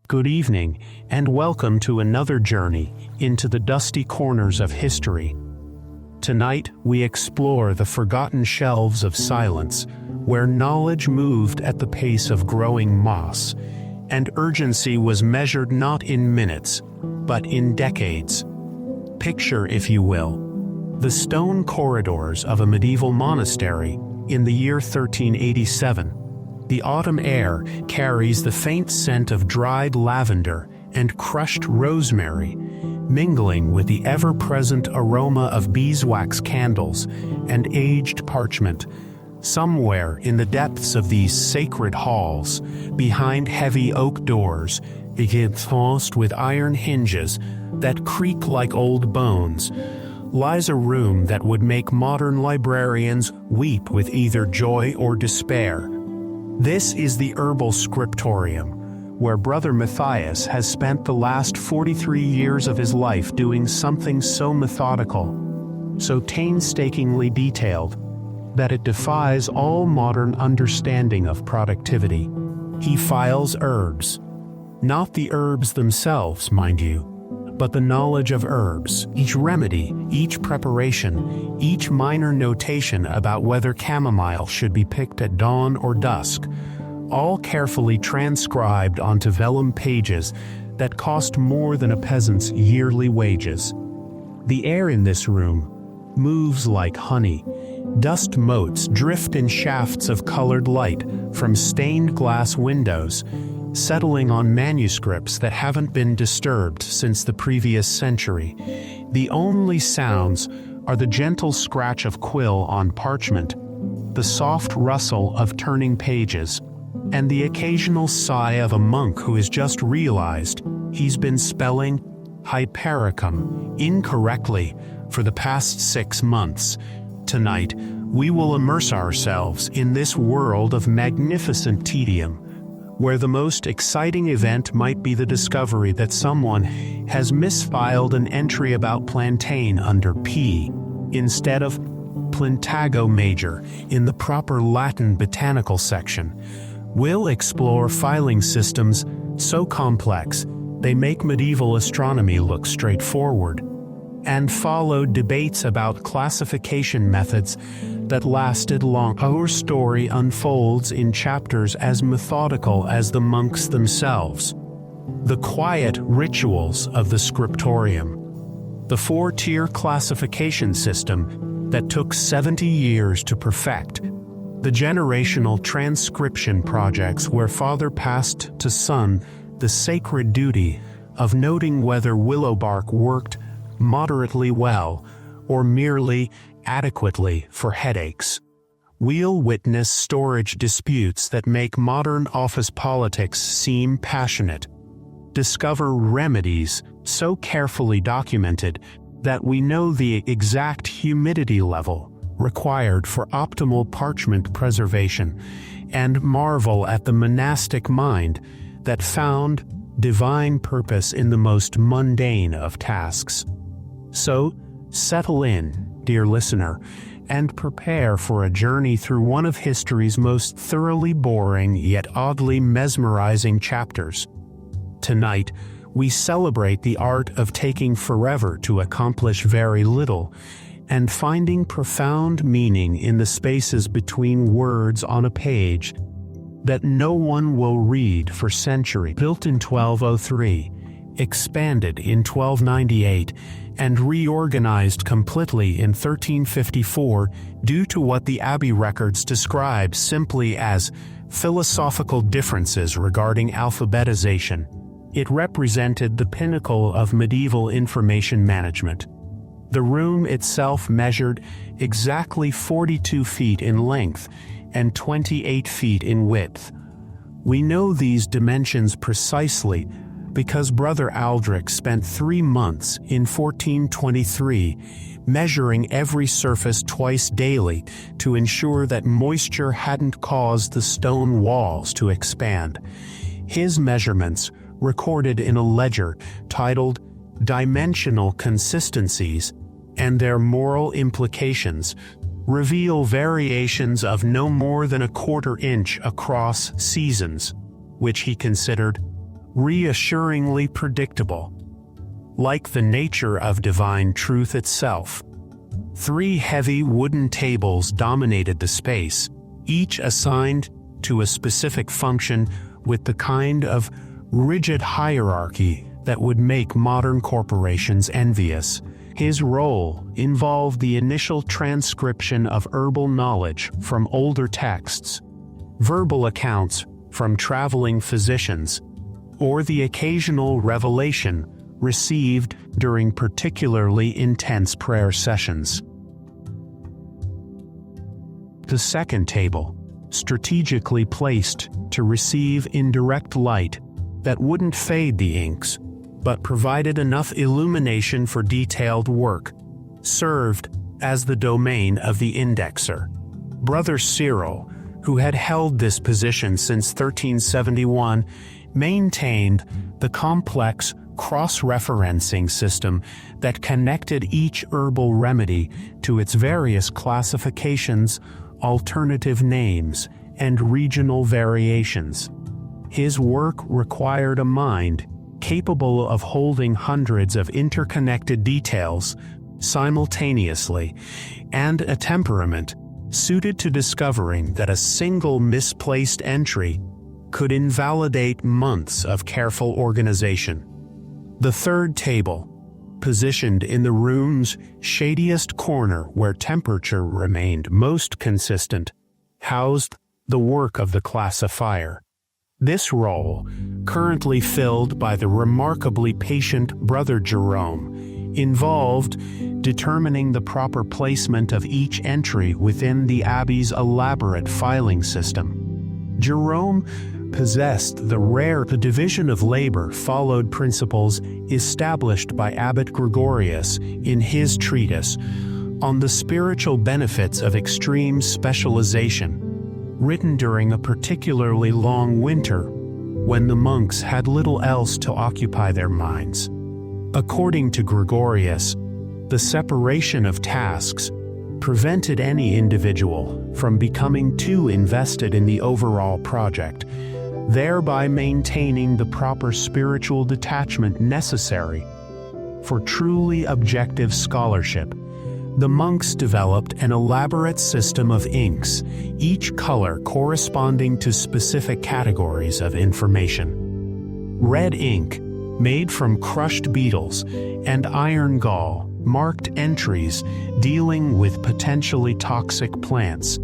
Good evening, and welcome to another journey into the dusty corners of history. Tonight, we explore the forgotten shelves of silence, where knowledge moved at the pace of growing moss, and urgency was measured not in minutes, but in decades. Picture, if you will, the stone corridors of a medieval monastery in the year 1387. The autumn air carries the faint scent of dried lavender and crushed rosemary, mingling with the ever-present aroma of beeswax candles and aged parchment. Somewhere in the depths of these sacred halls, behind heavy oak doors, reinforced with iron hinges that creak like old bones, lies a room that would make modern librarians weep with either joy or despair. This is the Herbal scriptorium, where Brother Matthias has spent the last 43 years of his life doing something so methodical, so painstakingly detailed, that it defies all modern understanding of productivity. He files herbs. Not the herbs themselves, mind you, but the knowledge of herbs, each remedy, each preparation, each minor notation about whether chamomile should be picked at dawn or dusk, all carefully transcribed onto vellum pages that cost more than a peasant's yearly wages. The air in this room moves like honey. Dust motes drift in shafts of colored light from stained glass windows, settling on manuscripts that haven't been disturbed since the previous century. The only sounds are the gentle scratch of quill on parchment, the soft rustle of turning pages, and the occasional sigh of a monk who has just realized he's been spelling hypericum incorrectly for the past 6 months. Tonight, we will immerse ourselves in this world of magnificent tedium, where the most exciting event might be the discovery that someone has misfiled an entry about plantain under P instead of Plantago major in the proper Latin botanical section. We'll explore filing systems so complex they make medieval astronomy look straightforward, and follow debates about classification methods that lasted long. Our story unfolds in chapters as methodical as the monks themselves. The quiet rituals of the scriptorium. The 4-tier classification system that took 70 years to perfect. The generational transcription projects where father passed to son the sacred duty of noting whether willow bark worked moderately well or merely adequately for headaches. We'll witness storage disputes that make modern office politics seem passionate. Discover remedies so carefully documented that we know the exact humidity level required for optimal parchment preservation, and marvel at the monastic mind that found divine purpose in the most mundane of tasks. So, settle in, dear listener, and prepare for a journey through one of history's most thoroughly boring yet oddly mesmerizing chapters. Tonight, we celebrate the art of taking forever to accomplish very little, and finding profound meaning in the spaces between words on a page that no one will read for centuries. Built in 1203, expanded in 1298, and reorganized completely in 1354 due to what the Abbey records describe simply as philosophical differences regarding alphabetization. It represented the pinnacle of medieval information management. The room itself measured exactly 42 feet in length and 28 feet in width. We know these dimensions precisely because Brother Aldrich spent 3 months in 1423 measuring every surface twice daily to ensure that moisture hadn't caused the stone walls to expand. His measurements, recorded in a ledger titled Dimensional Consistencies and Their Moral Implications, reveal variations of no more than a 1/4 inch across seasons, which he considered reassuringly predictable, like the nature of divine truth itself. 3 heavy wooden tables dominated the space, each assigned to a specific function with the kind of rigid hierarchy that would make modern corporations envious. His role involved the initial transcription of herbal knowledge from older texts, verbal accounts from traveling physicians, or the occasional revelation received during particularly intense prayer sessions. The second table, strategically placed to receive indirect light that wouldn't fade the inks, but provided enough illumination for detailed work, served as the domain of the indexer. Brother Cyril, who had held this position since 1371, maintained the complex cross-referencing system that connected each herbal remedy to its various classifications, alternative names, and regional variations. His work required a mind capable of holding hundreds of interconnected details simultaneously, and a temperament suited to discovering that a single misplaced entry could invalidate months of careful organization. The third table, positioned in the room's shadiest corner where temperature remained most consistent, housed the work of the classifier. This role, currently filled by the remarkably patient Brother Jerome, involved determining the proper placement of each entry within the abbey's elaborate filing system. Jerome possessed the division of labor followed principles established by Abbot Gregorius in his treatise on the spiritual benefits of extreme specialization, written during a particularly long winter when the monks had little else to occupy their minds. According to Gregorius, the separation of tasks prevented any individual from becoming too invested in the overall project, thereby maintaining the proper spiritual detachment necessary for truly objective scholarship. The monks developed an elaborate system of inks, each color corresponding to specific categories of information. Red ink, made from crushed beetles, and iron gall marked entries dealing with potentially toxic plants.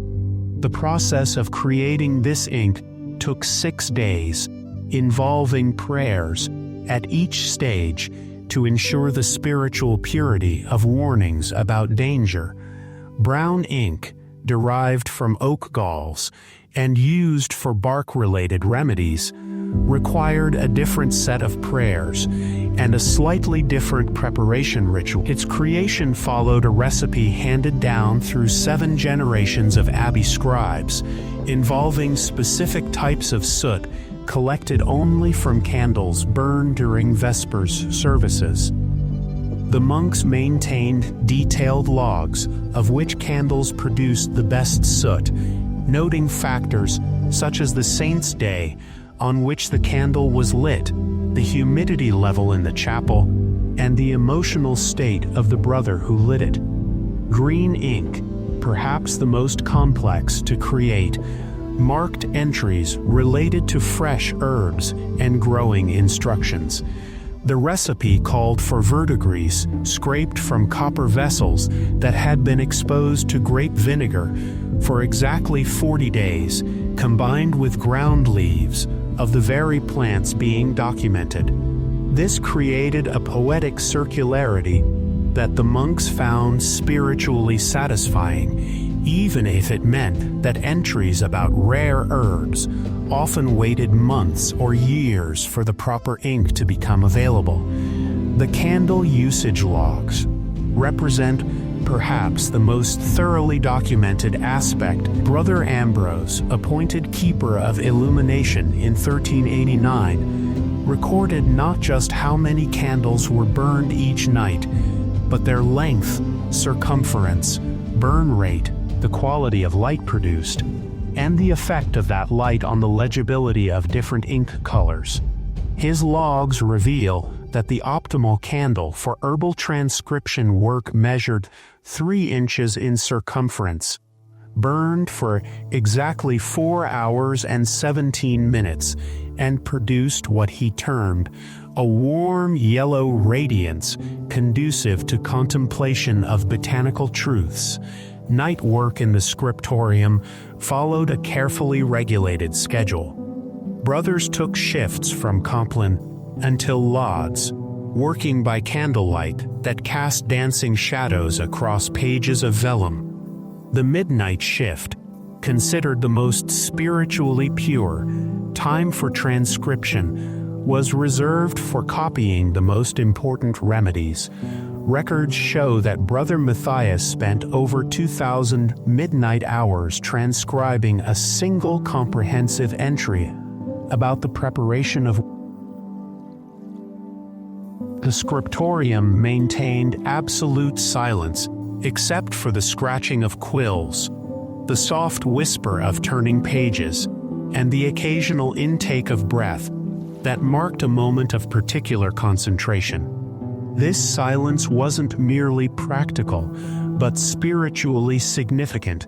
The process of creating this ink took 6 days, involving prayers at each stage to ensure the spiritual purity of warnings about danger. Brown ink, derived from oak galls and used for bark-related remedies, required a different set of prayers and a slightly different preparation ritual. Its creation followed a recipe handed down through 7 generations of abbey scribes, involving specific types of soot collected only from candles burned during Vespers services. The monks maintained detailed logs of which candles produced the best soot, noting factors such as the saint's day on which the candle was lit, the humidity level in the chapel, and the emotional state of the brother who lit it. Green ink, perhaps the most complex to create, marked entries related to fresh herbs and growing instructions. The recipe called for verdigris scraped from copper vessels that had been exposed to grape vinegar for exactly 40 days, combined with ground leaves of the very plants being documented. This created a poetic circularity that the monks found spiritually satisfying, even if it meant that entries about rare herbs often waited months or years for the proper ink to become available. The candle usage logs represent perhaps the most thoroughly documented aspect. Brother Ambrose, appointed keeper of illumination in 1389, recorded not just how many candles were burned each night, but their length, circumference, burn rate, the quality of light produced, and the effect of that light on the legibility of different ink colors. His logs reveal that the optimal candle for herbal transcription work measured 3 inches in circumference, burned for exactly 4 hours and 17 minutes, and produced what he termed a warm yellow radiance conducive to contemplation of botanical truths. Night work in the scriptorium followed a carefully regulated schedule. Brothers took shifts from Compline until Lauds, working by candlelight that cast dancing shadows across pages of vellum. The midnight shift, considered the most spiritually pure time for transcription, was reserved for copying the most important remedies. Records show that Brother Matthias spent over 2,000 midnight hours transcribing a single comprehensive entry about the preparation of. The scriptorium maintained absolute silence except for the scratching of quills, the soft whisper of turning pages, and the occasional intake of breath that marked a moment of particular concentration. This silence wasn't merely practical, but spiritually significant,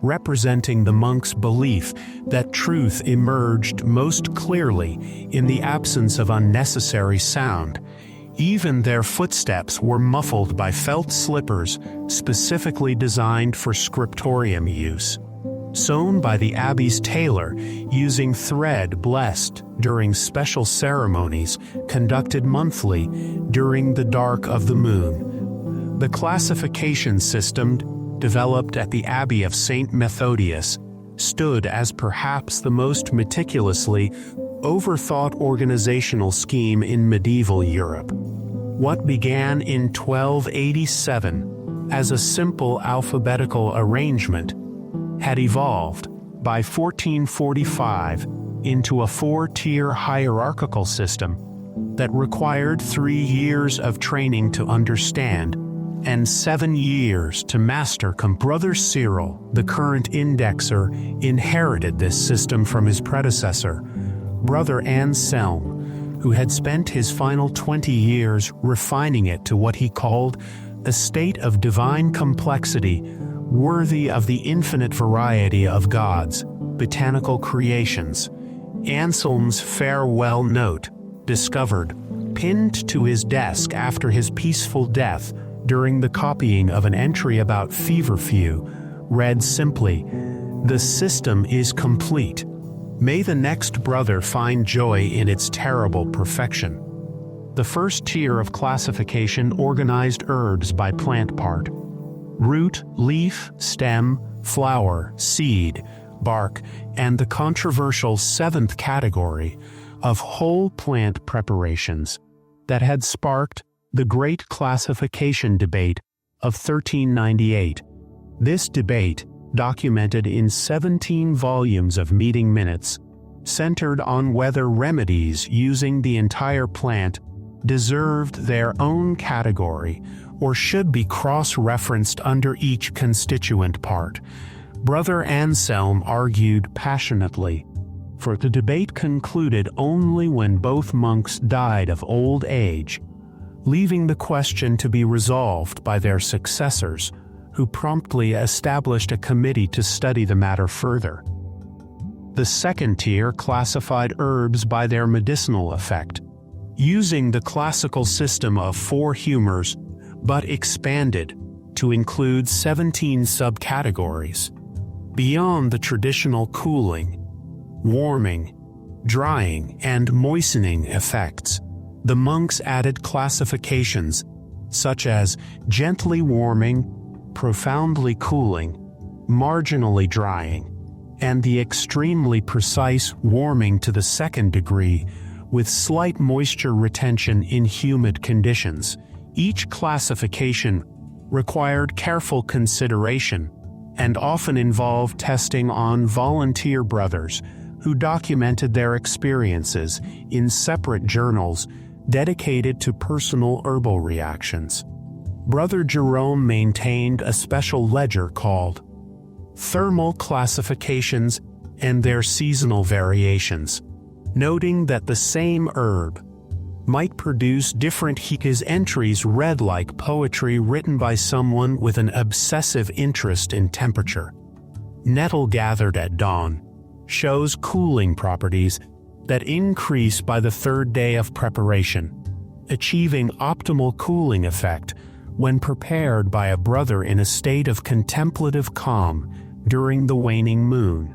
representing the monks' belief that truth emerged most clearly in the absence of unnecessary sound. Even their footsteps were muffled by felt slippers specifically designed for scriptorium use, sewn by the abbey's tailor using thread blessed during special ceremonies conducted monthly during the dark of the moon. The classification system, developed at the Abbey of St. Methodius, stood as perhaps the most meticulously overthought organizational scheme in medieval Europe. What began in 1287 as a simple alphabetical arrangement had evolved by 1445 into a 4-tier hierarchical system that required 3 years of training to understand and 7 years to master. Brother Cyril, the current indexer, inherited this system from his predecessor, Brother Anselm, who had spent his final 20 years refining it to what he called a state of divine complexity worthy of the infinite variety of God's botanical creations. Anselm's farewell note, discovered pinned to his desk after his peaceful death during the copying of an entry about feverfew, read simply, "The system is complete. May the next brother find joy in its terrible perfection." The first tier of classification organized herbs by plant part: root, leaf, stem, flower, seed, bark, and the controversial 7th category of whole plant preparations that had sparked the great classification debate of 1398. This debate, documented in 17 volumes of meeting minutes, centered on whether remedies using the entire plant deserved their own category or should be cross-referenced under each constituent part. Brother Anselm argued passionately, for the debate concluded only when both monks died of old age, leaving the question to be resolved by their successors, who promptly established a committee to study the matter further. The second tier classified herbs by their medicinal effect, using the classical system of 4 humors, but expanded to include 17 subcategories. Beyond the traditional cooling, warming, drying, and moistening effects, the monks added classifications such as gently warming, profoundly cooling, marginally drying, and the extremely precise warming to the 2nd degree with slight moisture retention in humid conditions. Each classification required careful consideration and often involved testing on volunteer brothers who documented their experiences in separate journals dedicated to personal herbal reactions. Brother Jerome maintained a special ledger called Thermal Classifications and Their Seasonal Variations, noting that the same herb might produce different his entries read like poetry written by someone with an obsessive interest in temperature. Nettle gathered at dawn shows cooling properties that increase by the third day of preparation, achieving optimal cooling effect when prepared by a brother in a state of contemplative calm during the waning moon.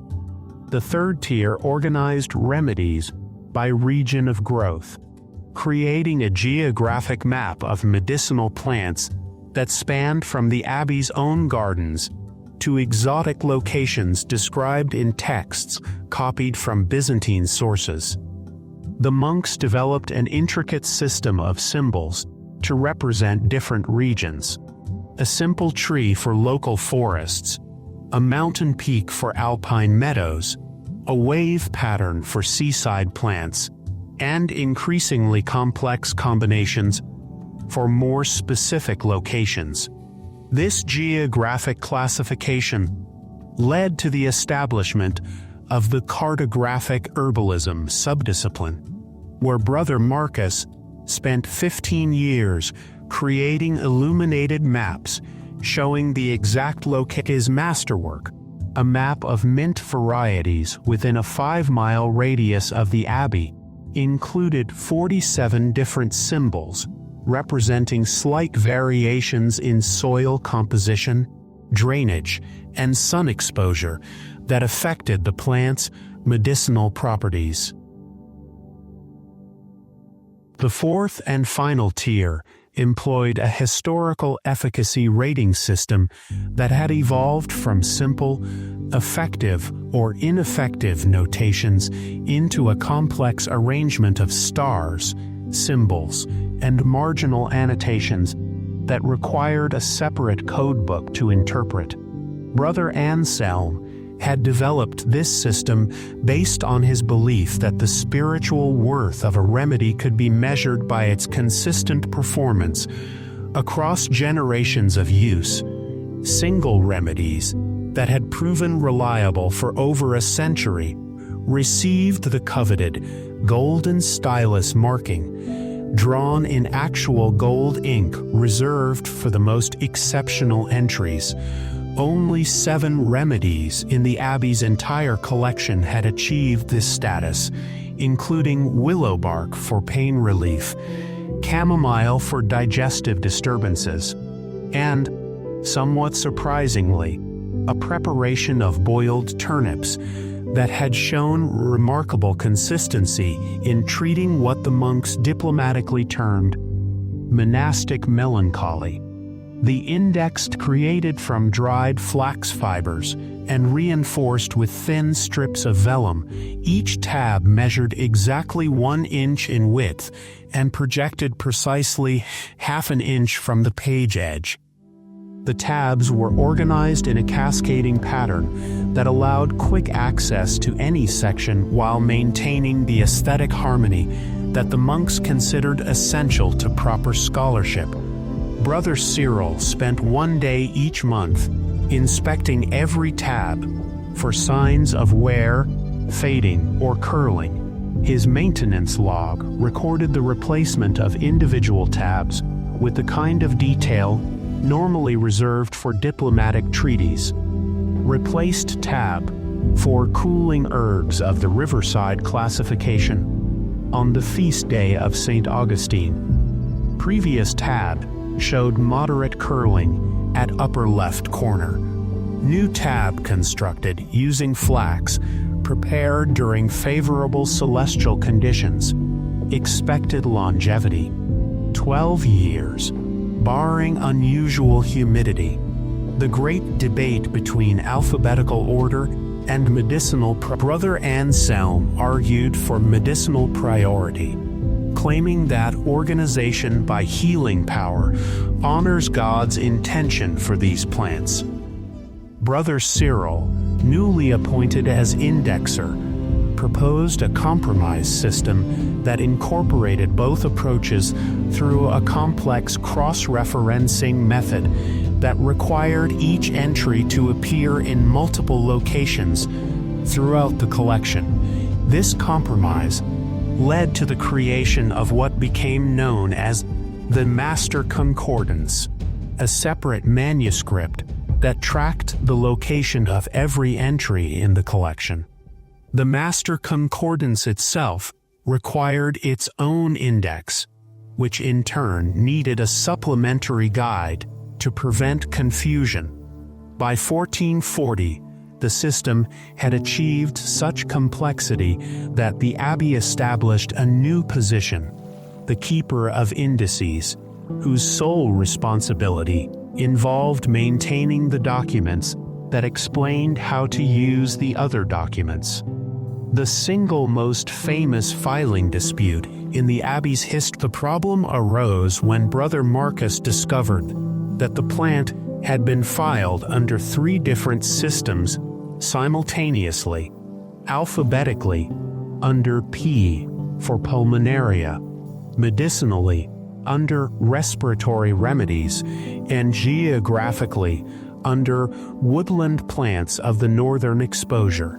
The third tier organized remedies by region of growth, creating a geographic map of medicinal plants that spanned from the abbey's own gardens to exotic locations described in texts copied from Byzantine sources. The monks developed an intricate system of symbols to represent different regions: a simple tree for local forests, a mountain peak for alpine meadows, a wave pattern for seaside plants, and increasingly complex combinations for more specific locations. This geographic classification led to the establishment of the cartographic herbalism subdiscipline, where Brother Marcus spent 15 years creating illuminated maps showing the exact location. His masterwork, a map of mint varieties within a 5-mile radius of the abbey, included 47 different symbols representing slight variations in soil composition, drainage, and sun exposure that affected the plant's medicinal properties. The fourth and final tier employed a historical efficacy rating system that had evolved from simple, effective or ineffective notations into a complex arrangement of stars, symbols, and marginal annotations that required a separate codebook to interpret. Brother Anselm had developed this system based on his belief that the spiritual worth of a remedy could be measured by its consistent performance across generations of use. Single remedies that had proven reliable for over a century received the coveted golden stylus marking, drawn in actual gold ink reserved for the most exceptional entries. Only 7 remedies in the Abbey's entire collection had achieved this status, including willow bark for pain relief, chamomile for digestive disturbances, and, somewhat surprisingly, a preparation of boiled turnips that had shown remarkable consistency in treating what the monks diplomatically termed monastic melancholy. The index, created from dried flax fibers and reinforced with thin strips of vellum, each tab measured exactly 1 inch in width and projected precisely half an inch from the page edge. The tabs were organized in a cascading pattern that allowed quick access to any section while maintaining the aesthetic harmony that the monks considered essential to proper scholarship. Brother Cyril spent 1 day each month inspecting every tab for signs of wear, fading, or curling. His maintenance log recorded the replacement of individual tabs with the kind of detail normally reserved for diplomatic treaties. Replaced tab for cooling herbs of the Riverside classification on the feast day of St. Augustine. Previous tab showed moderate curling at upper left corner. New tab constructed using flax, prepared during favorable celestial conditions. Expected longevity: 12 years, barring unusual humidity. The great debate between alphabetical order and medicinal Brother Anselm argued for medicinal priority, claiming that organization by healing power honors God's intention for these plants. Brother Cyril, newly appointed as indexer, proposed a compromise system that incorporated both approaches through a complex cross-referencing method that required each entry to appear in multiple locations throughout the collection, This compromise led to the creation of what became known as the Master Concordance, a separate manuscript that tracked the location of every entry in the collection. The Master Concordance itself required its own index, which in turn needed a supplementary guide to prevent confusion. By 1440, the system had achieved such complexity that the abbey established a new position, the keeper of indices, whose sole responsibility involved maintaining the documents that explained how to use the other documents. The single most famous filing dispute in the abbey's history, the problem arose when Brother Marcus discovered that the plant had been filed under 3 different systems simultaneously, alphabetically, under P for pulmonaria, medicinally, under respiratory remedies, and geographically, under woodland plants of the northern exposure.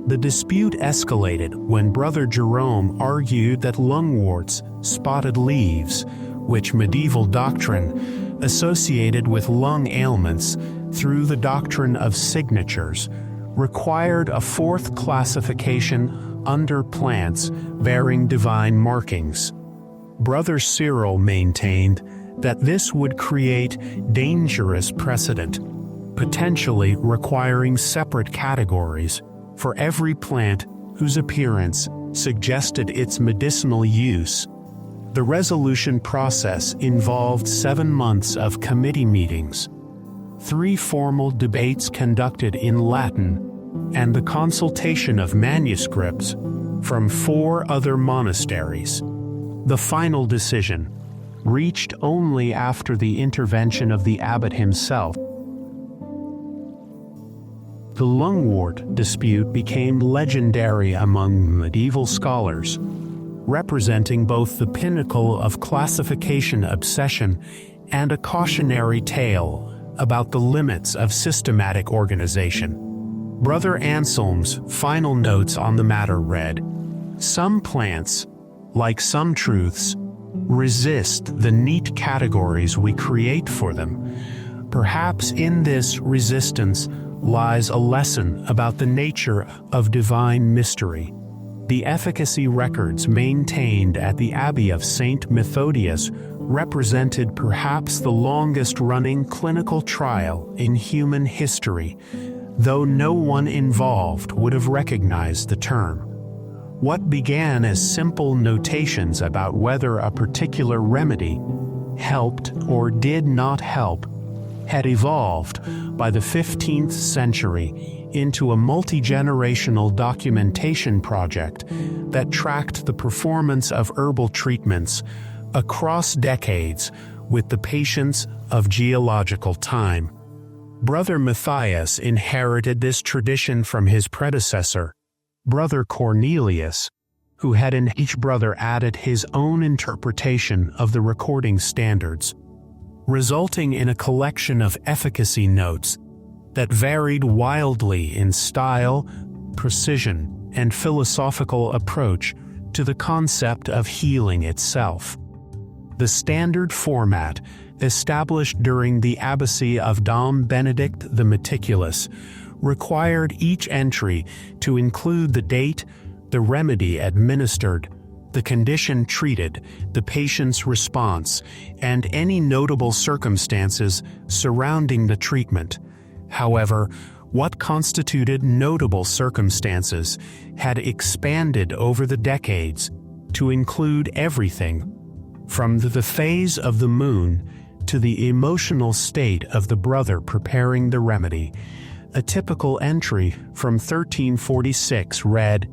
The dispute escalated when Brother Jerome argued that lungworts, spotted leaves, which medieval doctrine associated with lung ailments through the doctrine of signatures, required a 4th classification under plants bearing divine markings. Brother Cyril maintained that this would create dangerous precedent, potentially requiring separate categories for every plant whose appearance suggested its medicinal use. The resolution process involved 7 months of committee meetings, 3 formal debates conducted in Latin, and the consultation of manuscripts from 4 other monasteries. The final decision, reached only after the intervention of the abbot himself. The lungwort dispute became legendary among medieval scholars, representing both the pinnacle of classification obsession and a cautionary tale about the limits of systematic organization. Brother Anselm's final notes on the matter read, "Some plants, like some truths, resist the neat categories we create for them. Perhaps in this resistance lies a lesson about the nature of divine mystery. The efficacy records maintained at the Abbey of St. Methodius represented perhaps the longest-running clinical trial in human history, though no one involved would have recognized the term. What began as simple notations about whether a particular remedy helped or did not help had evolved by the 15th century into a multi-generational documentation project that tracked the performance of herbal treatments across decades with the patience of geological time. Brother Matthias inherited this tradition from his predecessor, Brother Cornelius, who had in each brother added his own interpretation of the recording standards, resulting in a collection of efficacy notes that varied wildly in style, precision, and philosophical approach to the concept of healing itself. The standard format, established during the abbacy of Dom Benedict the Meticulous, required each entry to include the date, the remedy administered, the condition treated, the patient's response, and any notable circumstances surrounding the treatment. However, what constituted notable circumstances had expanded over the decades to include everything, from the phase of the moon to the emotional state of the brother preparing the remedy. A typical entry from 1346 read,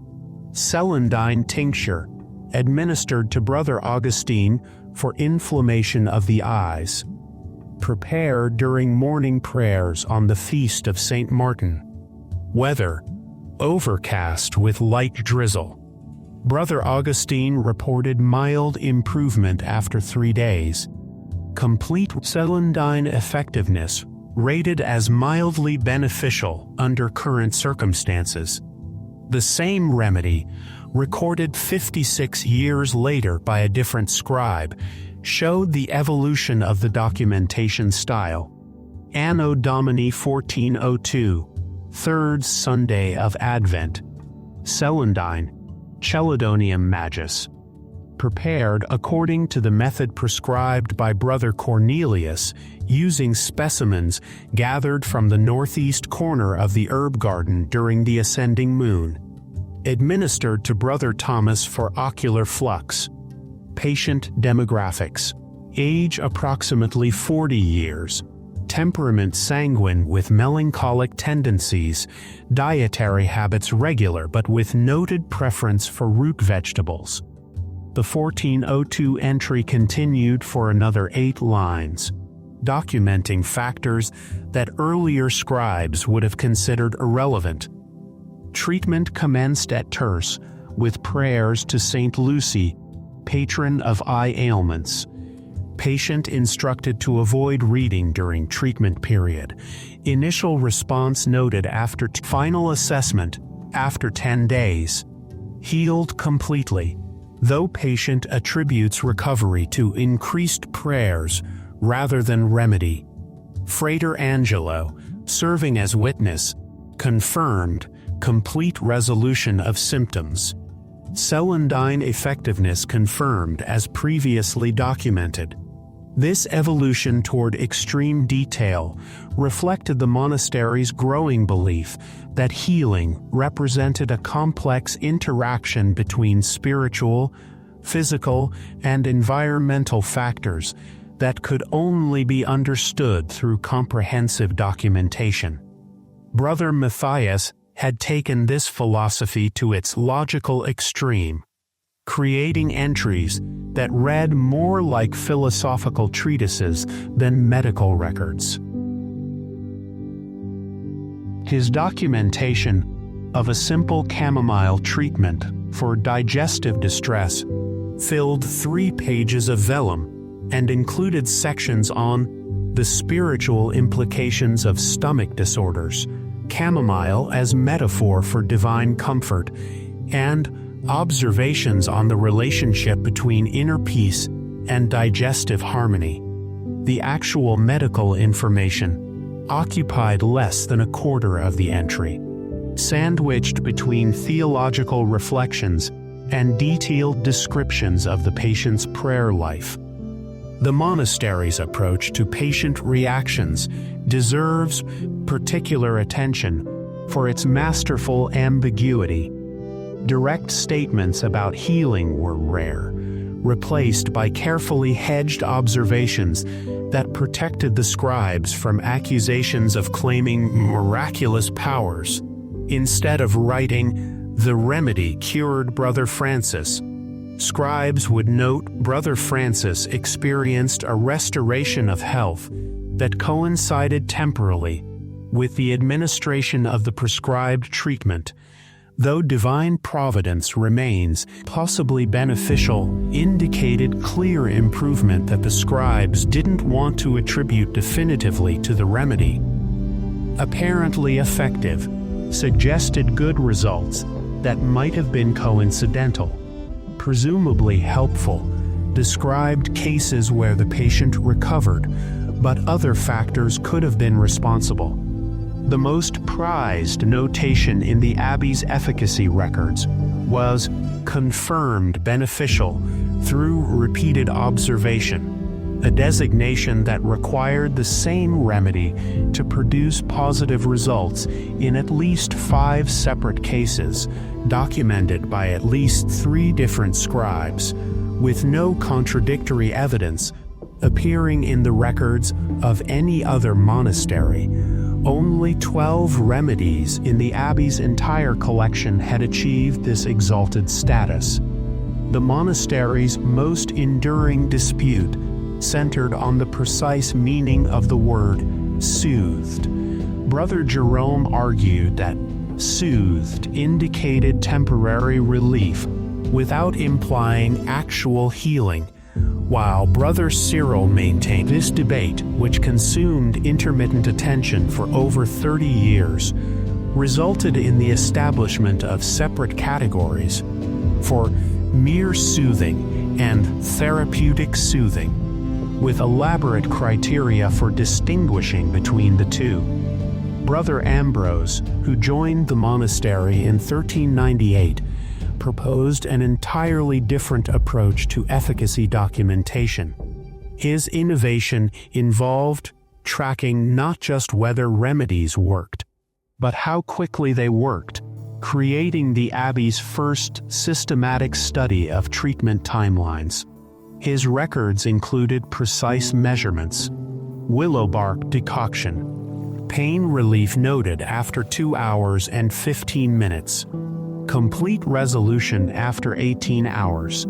"Celandine tincture, administered to Brother Augustine for inflammation of the eyes. Prepared during morning prayers on the feast of St. Martin. Weather, overcast with light drizzle. Brother Augustine reported mild improvement after 3 days. Complete celandine effectiveness rated as mildly beneficial under current circumstances. The same remedy, recorded 56 years later by a different scribe, showed the evolution of the documentation style. Anno Domini 1402, third Sunday of Advent. Celandine, Chelidonium Magis. Prepared according to the method prescribed by Brother Cornelius, using specimens gathered from the northeast corner of the herb garden during the ascending moon. Administered to Brother Thomas for ocular flux. Patient demographics. Age approximately 40 years. Temperament sanguine with melancholic tendencies. Dietary habits regular but with noted preference for root vegetables. The 1402 entry continued for another 8 lines, documenting factors that earlier scribes would have considered irrelevant. Treatment commenced at Tours, with prayers to Saint Lucy, patron of eye ailments. Patient instructed to avoid reading during treatment period. Initial response noted after final assessment, after 10 days. Healed completely, though patient attributes recovery to increased prayers rather than remedy. Frater Angelo, serving as witness, confirmed complete resolution of symptoms. Celandine effectiveness confirmed as previously documented. This evolution toward extreme detail reflected the monastery's growing belief that healing represented a complex interaction between spiritual, physical, and environmental factors that could only be understood through comprehensive documentation. Brother Matthias had taken this philosophy to its logical extreme, creating entries that read more like philosophical treatises than medical records. His documentation of a simple chamomile treatment for digestive distress filled 3 pages of vellum and included sections on the spiritual implications of stomach disorders, chamomile as metaphor for divine comfort, and observations on the relationship between inner peace and digestive harmony. The actual medical information occupied less than a quarter of the entry, sandwiched between theological reflections and detailed descriptions of the patient's prayer life. The monastery's approach to patient reactions deserves particular attention for its masterful ambiguity. Direct statements about healing were rare, replaced by carefully hedged observations that protected the scribes from accusations of claiming miraculous powers. Instead of writing, "The remedy cured Brother Francis," scribes would note Brother Francis experienced a restoration of health that coincided temporally with the administration of the prescribed treatment. Though divine providence remains possibly beneficial, indicated clear improvement that the scribes didn't want to attribute definitively to the remedy. Apparently effective, suggested good results that might have been coincidental. Presumably helpful, described cases where the patient recovered, but other factors could have been responsible. The most prized notation in the Abbey's efficacy records was confirmed beneficial through repeated observation, a designation that required the same remedy to produce positive results in at least 5 separate cases, documented by at least 3 different scribes, with no contradictory evidence appearing in the records of any other monastery. Only 12 remedies in the Abbey's entire collection had achieved this exalted status. The monastery's most enduring dispute centered on the precise meaning of the word soothed. Brother Jerome argued that soothed indicated temporary relief without implying actual healing, while Brother Cyril maintained this debate, which consumed intermittent attention for over 30 years, resulted in the establishment of separate categories for mere soothing and therapeutic soothing, with elaborate criteria for distinguishing between the two. Brother Ambrose, who joined the monastery in 1398, proposed an entirely different approach to efficacy documentation. His innovation involved tracking not just whether remedies worked, but how quickly they worked, creating the Abbey's first systematic study of treatment timelines. His records included precise measurements, willow bark decoction, pain relief noted after 2 hours and 15 minutes, complete resolution after 18 hours.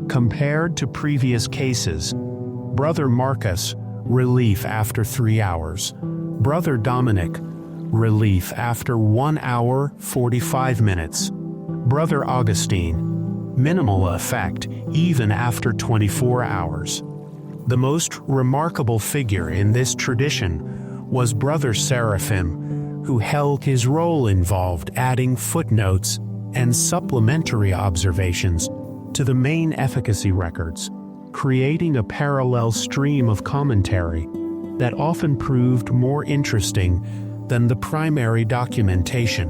Compared to previous cases, Brother Marcus, relief after 3 hours. Brother Dominic, relief after 1 hour 45 minutes. Brother Augustine, minimal effect even after 24 hours. The most remarkable figure in this tradition was Brother Seraphim, who held his role involved adding footnotes and supplementary observations to the main efficacy records, creating a parallel stream of commentary that often proved more interesting than the primary documentation.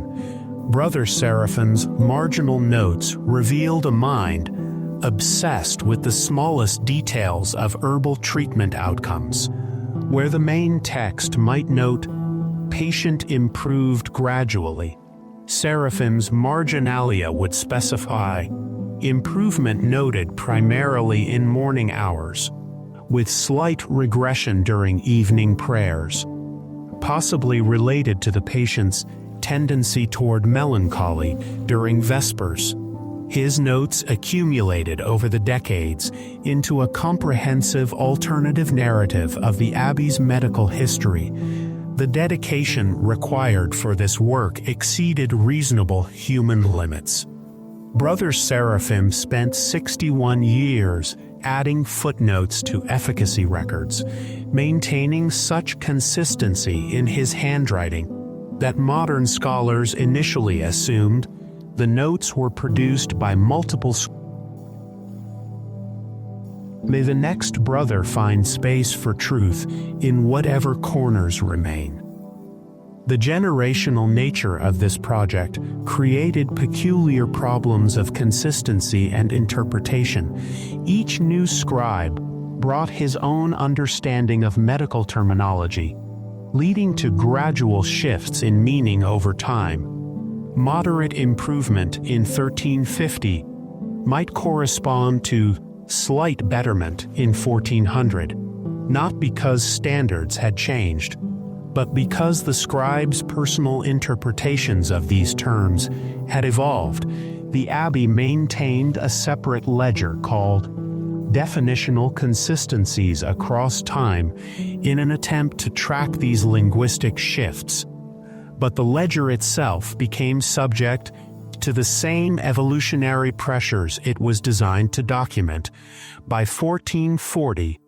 Brother Seraphim's marginal notes revealed a mind obsessed with the smallest details of herbal treatment outcomes, where the main text might note, "Patient improved gradually." Seraphim's marginalia would specify, "Improvement noted primarily in morning hours, with slight regression during evening prayers," possibly related to the patient's tendency toward melancholy during Vespers. His notes accumulated over the decades into a comprehensive alternative narrative of the Abbey's medical history. The dedication required for this work exceeded reasonable human limits. Brother Seraphim spent 61 years adding footnotes to efficacy records, maintaining such consistency in his handwriting that modern scholars initially assumed the notes were produced by multiple. May the next brother find space for truth in whatever corners remain. The generational nature of this project created peculiar problems of consistency and interpretation. Each new scribe brought his own understanding of medical terminology, leading to gradual shifts in meaning over time. Moderate improvement in 1350 might correspond to slight betterment in 1400, not because standards had changed, but because the scribe's personal interpretations of these terms had evolved. The Abbey maintained a separate ledger called Definitional Consistencies across time in an attempt to track these linguistic shifts. But the ledger itself became subject to the same evolutionary pressures it was designed to document. By 1440,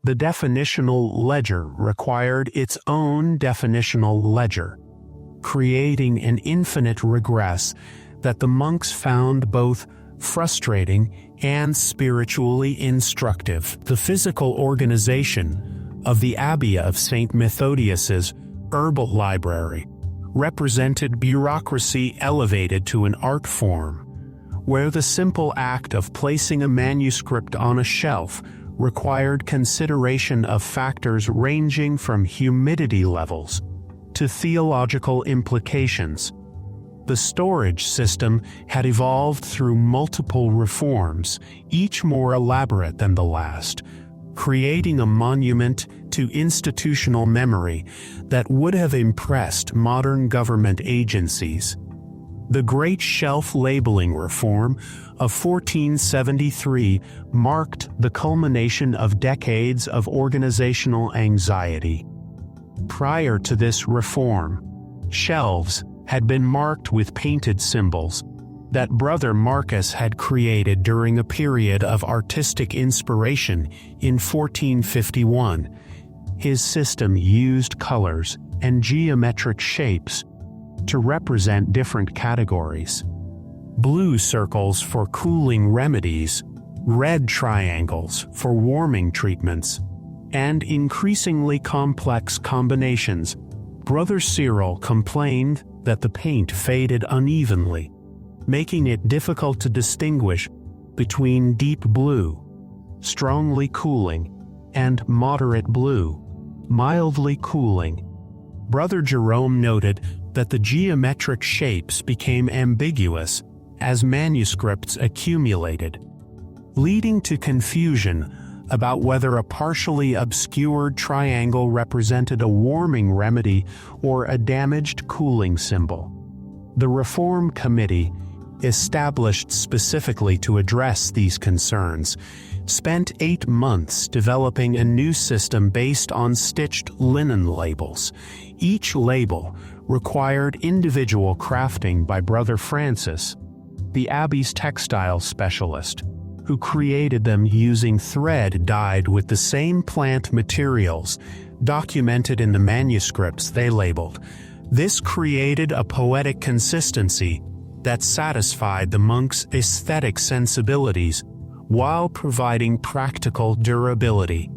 the definitional ledger required its own definitional ledger, creating an infinite regress that the monks found both frustrating and spiritually instructive. The physical organization of the Abbey of St. Methodius's Herbal Library represented bureaucracy elevated to an art form, where the simple act of placing a manuscript on a shelf required consideration of factors ranging from humidity levels to theological implications. The storage system had evolved through multiple reforms, each more elaborate than the last, creating a monument to institutional memory that would have impressed modern government agencies. The Great Shelf Labeling Reform of 1473 marked the culmination of decades of organizational anxiety. Prior to this reform, shelves had been marked with painted symbols that Brother Marcus had created during a period of artistic inspiration in 1451. His system used colors and geometric shapes to represent different categories. Blue circles for cooling remedies, red triangles for warming treatments, and increasingly complex combinations. Brother Cyril complained that the paint faded unevenly, making it difficult to distinguish between deep blue, strongly cooling, and moderate blue, mildly cooling. Brother Jerome noted that the geometric shapes became ambiguous as manuscripts accumulated, leading to confusion about whether a partially obscured triangle represented a warming remedy or a damaged cooling symbol. The Reform Committee, established specifically to address these concerns, spent 8 months developing a new system based on stitched linen labels. Each label required individual crafting by Brother Francis, the Abbey's textile specialist, who created them using thread dyed with the same plant materials documented in the manuscripts they labeled. This created a poetic consistency that satisfied the monks' aesthetic sensibilities while providing practical durability.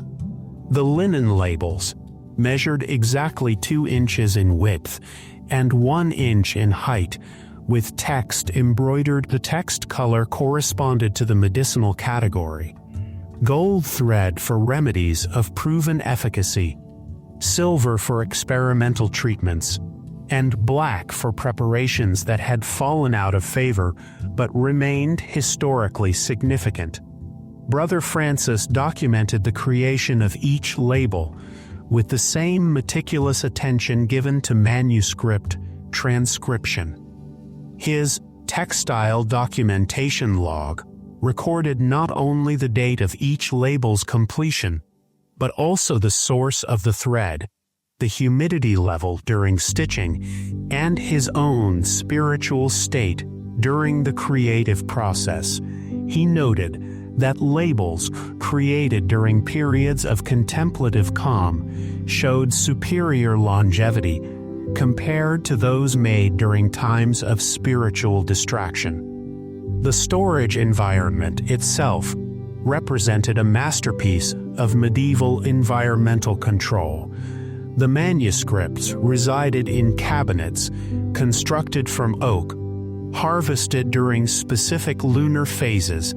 The linen labels measured exactly 2 inches in width and 1 inch in height, with text embroidered. The text color corresponded to the medicinal category: gold thread for remedies of proven efficacy, silver for experimental treatments, and black for preparations that had fallen out of favor but remained historically significant. Brother Francis documented the creation of each label with the same meticulous attention given to manuscript transcription. His textile documentation log recorded not only the date of each label's completion, but also the source of the thread, the humidity level during stitching, and his own spiritual state during the creative process. He noted that labels created during periods of contemplative calm showed superior longevity compared to those made during times of spiritual distraction. The storage environment itself represented a masterpiece of medieval environmental control. The manuscripts resided in cabinets constructed from oak, harvested during specific lunar phases,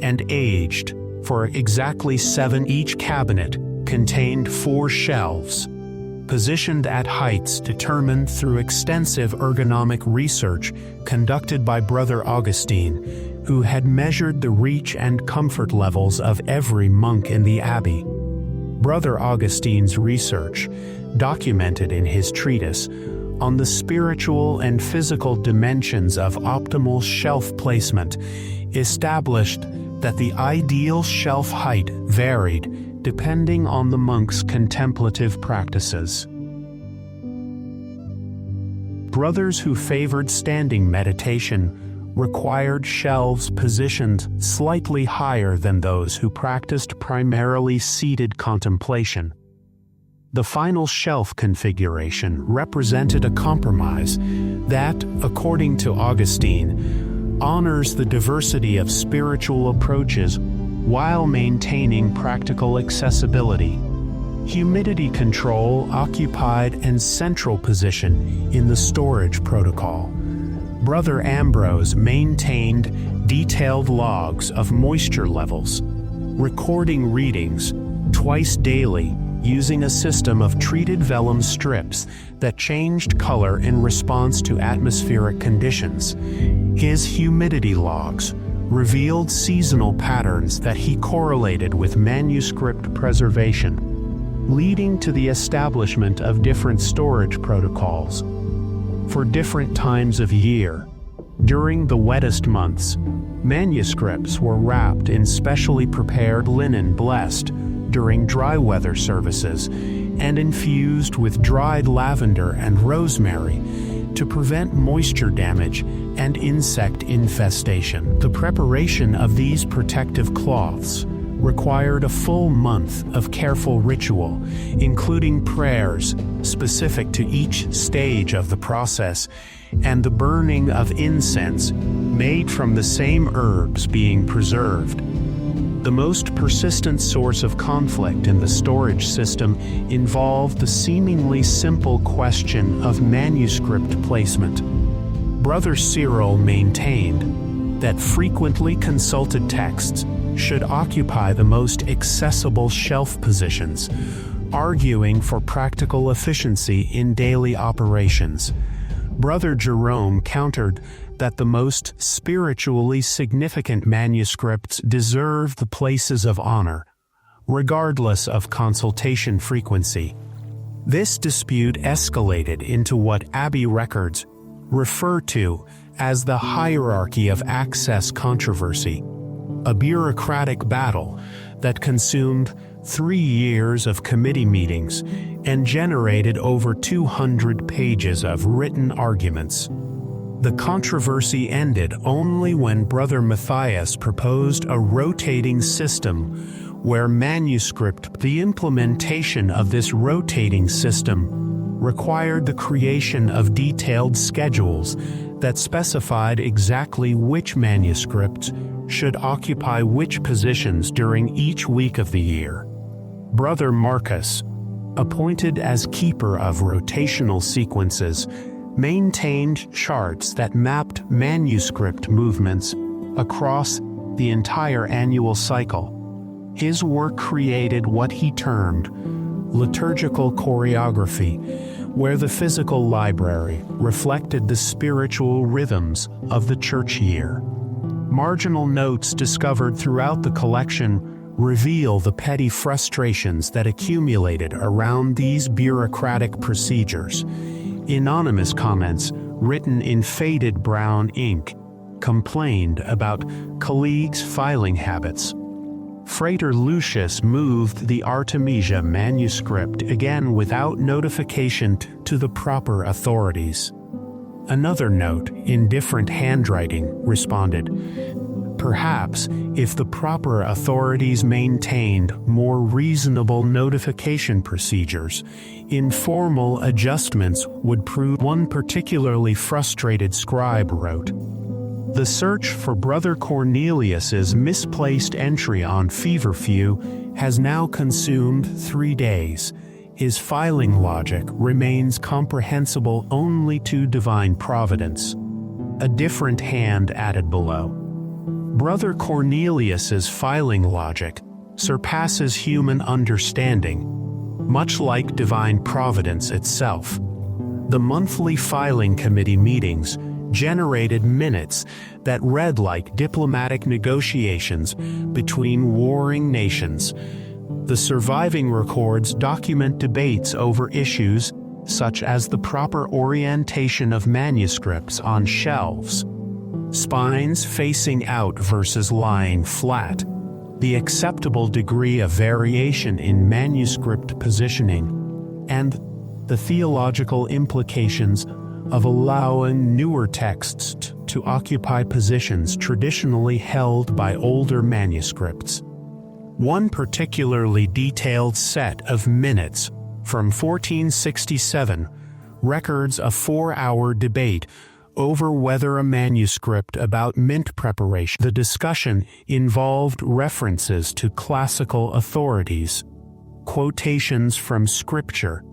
and aged for exactly 7. Each cabinet contained 4 shelves, positioned at heights determined through extensive ergonomic research conducted by Brother Augustine, who had measured the reach and comfort levels of every monk in the abbey. Brother Augustine's research, documented in his treatise on the spiritual and physical dimensions of optimal shelf placement, established that the ideal shelf height varied depending on the monk's contemplative practices. Brothers who favored standing meditation required shelves positioned slightly higher than those who practiced primarily seated contemplation. The final shelf configuration represented a compromise that, according to Augustine, honors the diversity of spiritual approaches while maintaining practical accessibility. Humidity control occupied a central position in the storage protocol. Brother Ambrose maintained detailed logs of moisture levels, recording readings twice daily using a system of treated vellum strips that changed color in response to atmospheric conditions. His humidity logs revealed seasonal patterns that he correlated with manuscript preservation, leading to the establishment of different storage protocols for different times of year. During the wettest months, manuscripts were wrapped in specially prepared linen blessed during dry weather services and infused with dried lavender and rosemary to prevent moisture damage and insect infestation. The preparation of these protective cloths required a full month of careful ritual, including prayers specific to each stage of the process and the burning of incense made from the same herbs being preserved. The most persistent source of conflict in the storage system involved the seemingly simple question of manuscript placement. Brother Cyril maintained that frequently consulted texts should occupy the most accessible shelf positions, arguing for practical efficiency in daily operations. Brother Jerome countered that the most spiritually significant manuscripts deserve the places of honor, regardless of consultation frequency. This dispute escalated into what Abbey records refer to as the hierarchy of access controversy, a bureaucratic battle that consumed 3 years of committee meetings and generated over 200 pages of written arguments. The controversy ended only when Brother Matthias proposed a rotating system where the implementation of this rotating system required the creation of detailed schedules that specified exactly which manuscripts should occupy which positions during each week of the year. Brother Marcus, appointed as keeper of rotational sequences, maintained charts that mapped manuscript movements across the entire annual cycle. His work created what he termed liturgical choreography, where the physical library reflected the spiritual rhythms of the church year. Marginal notes discovered throughout the collection reveal the petty frustrations that accumulated around these bureaucratic procedures. Anonymous comments, written in faded brown ink, complained about colleagues' filing habits. Frater Lucius moved the Artemisia manuscript again without notification to the proper authorities. Another note, in different handwriting, responded, "Perhaps, if the proper authorities maintained more reasonable notification procedures, informal adjustments would prove." One particularly frustrated scribe wrote, "The search for Brother Cornelius's misplaced entry on feverfew has now consumed 3 days. His filing logic remains comprehensible only to divine providence." A different hand added below, "Brother Cornelius's filing logic surpasses human understanding, much like divine providence itself. The monthly filing committee meetings generated minutes that read like diplomatic negotiations between warring nations. The surviving records document debates over issues such as the proper orientation of manuscripts on shelves, spines facing out versus lying flat, the acceptable degree of variation in manuscript positioning, and the theological implications of allowing newer texts to occupy positions traditionally held by older manuscripts. One particularly detailed set of minutes from 1467 records a 4-hour debate over whether a manuscript about mint preparation. The discussion involved references to classical authorities, quotations from scripture,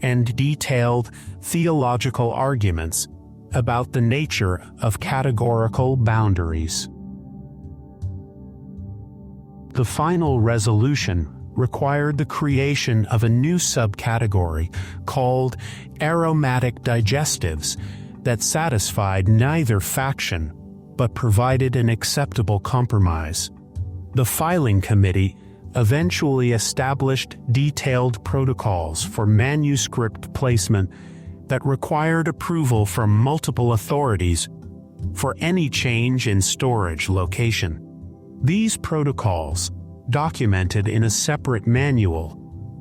and detailed theological arguments about the nature of categorical boundaries. The final resolution required the creation of a new subcategory called aromatic digestives that satisfied neither faction but provided an acceptable compromise. The filing committee eventually established detailed protocols for manuscript placement that required approval from multiple authorities for any change in storage location. These protocols, documented in a separate manual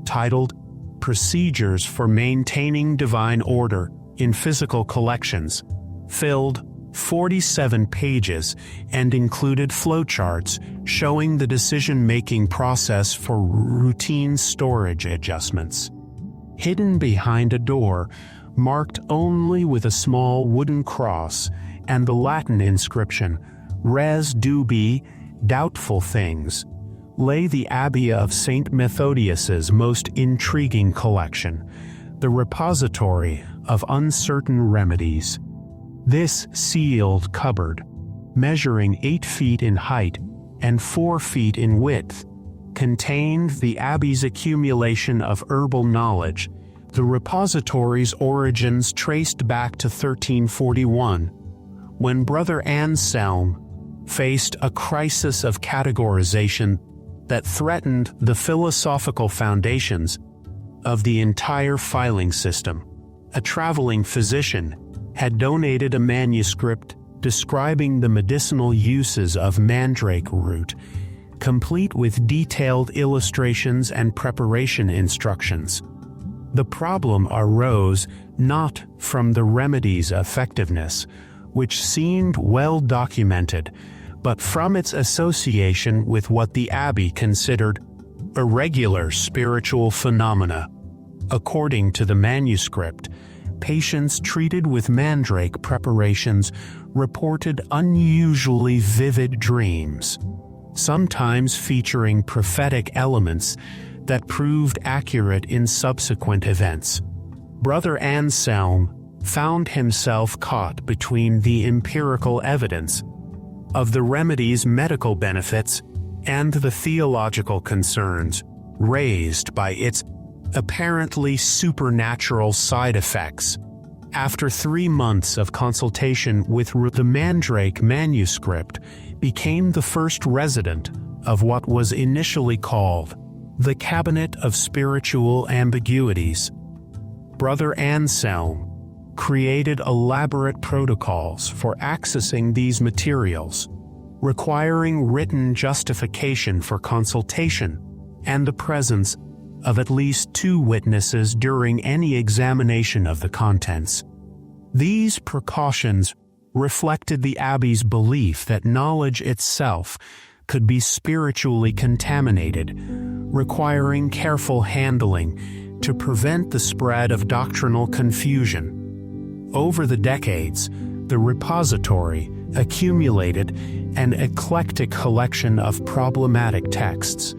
titled Procedures for Maintaining Divine Order in Physical Collections, filled 47 pages and included flowcharts showing the decision-making process for routine storage adjustments. Hidden behind a door, marked only with a small wooden cross and the Latin inscription, Res Dubi, Doubtful Things, lay the Abbey of St. Methodius's most intriguing collection, the repository of uncertain remedies. This sealed cupboard, measuring 8 feet in height and 4 feet in width, contained the Abbey's accumulation of herbal knowledge. The repository's origins traced back to 1341, when Brother Anselm faced a crisis of categorization that threatened the philosophical foundations of the entire filing system. A traveling physician had donated a manuscript describing the medicinal uses of mandrake root, complete with detailed illustrations and preparation instructions. The problem arose not from the remedy's effectiveness, which seemed well documented, but from its association with what the Abbey considered irregular spiritual phenomena. According to the manuscript, patients treated with mandrake preparations reported unusually vivid dreams, sometimes featuring prophetic elements that proved accurate in subsequent events. Brother Anselm found himself caught between the empirical evidence of the remedy's medical benefits and the theological concerns raised by its apparently supernatural side effects. After 3 months of consultation with the mandrake manuscript became the first resident of what was initially called the Cabinet of Spiritual Ambiguities. Brother Anselm created elaborate protocols for accessing these materials, requiring written justification for consultation and the presence of at least 2 witnesses during any examination of the contents. These precautions reflected the Abbey's belief that knowledge itself could be spiritually contaminated, requiring careful handling to prevent the spread of doctrinal confusion. Over the decades, the repository accumulated an eclectic collection of problematic texts.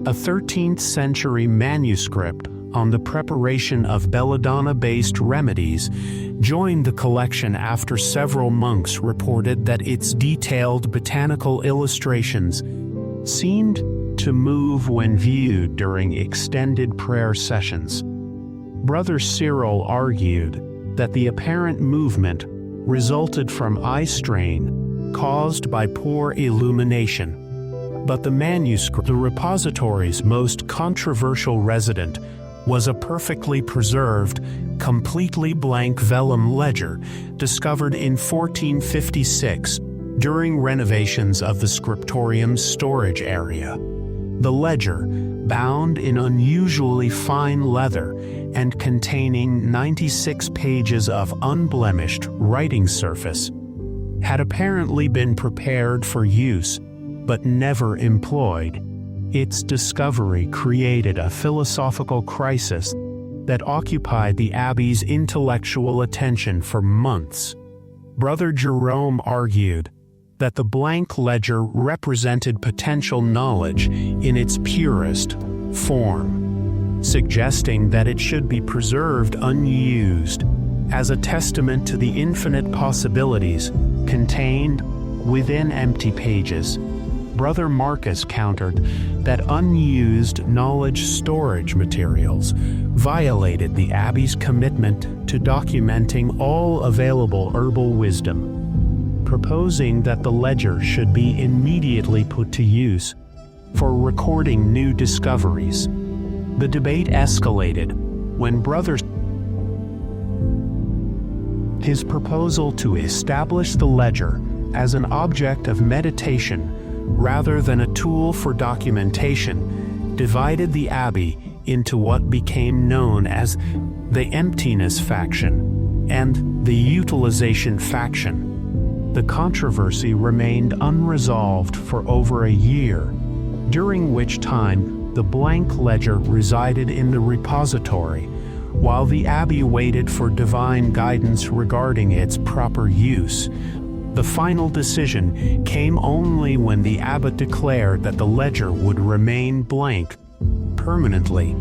A 13th-century manuscript on the preparation of belladonna-based remedies joined the collection after several monks reported that its detailed botanical illustrations seemed to move when viewed during extended prayer sessions. Brother Cyril argued that the apparent movement resulted from eye strain caused by poor illumination. But the manuscript, the repository's most controversial resident, was a perfectly preserved, completely blank vellum ledger discovered in 1456 during renovations of the scriptorium's storage area. The ledger, bound in unusually fine leather and containing 96 pages of unblemished writing surface, had apparently been prepared for use but never employed. Its discovery created a philosophical crisis that occupied the Abbey's intellectual attention for months. Brother Jerome argued that the blank ledger represented potential knowledge in its purest form, suggesting that it should be preserved unused as a testament to the infinite possibilities contained within empty pages. Brother Marcus countered that unused knowledge storage materials violated the Abbey's commitment to documenting all available herbal wisdom, proposing that the ledger should be immediately put to use for recording new discoveries. The debate escalated when his proposal to establish the ledger as an object of meditation rather than a tool for documentation divided the Abbey into what became known as the emptiness faction and the utilization faction. the controversy remained unresolved for over a year, during which time the blank ledger resided in the repository, while the abbey waited for divine guidance regarding its proper use. The final decision came only when the abbot declared that the ledger would remain blank permanently,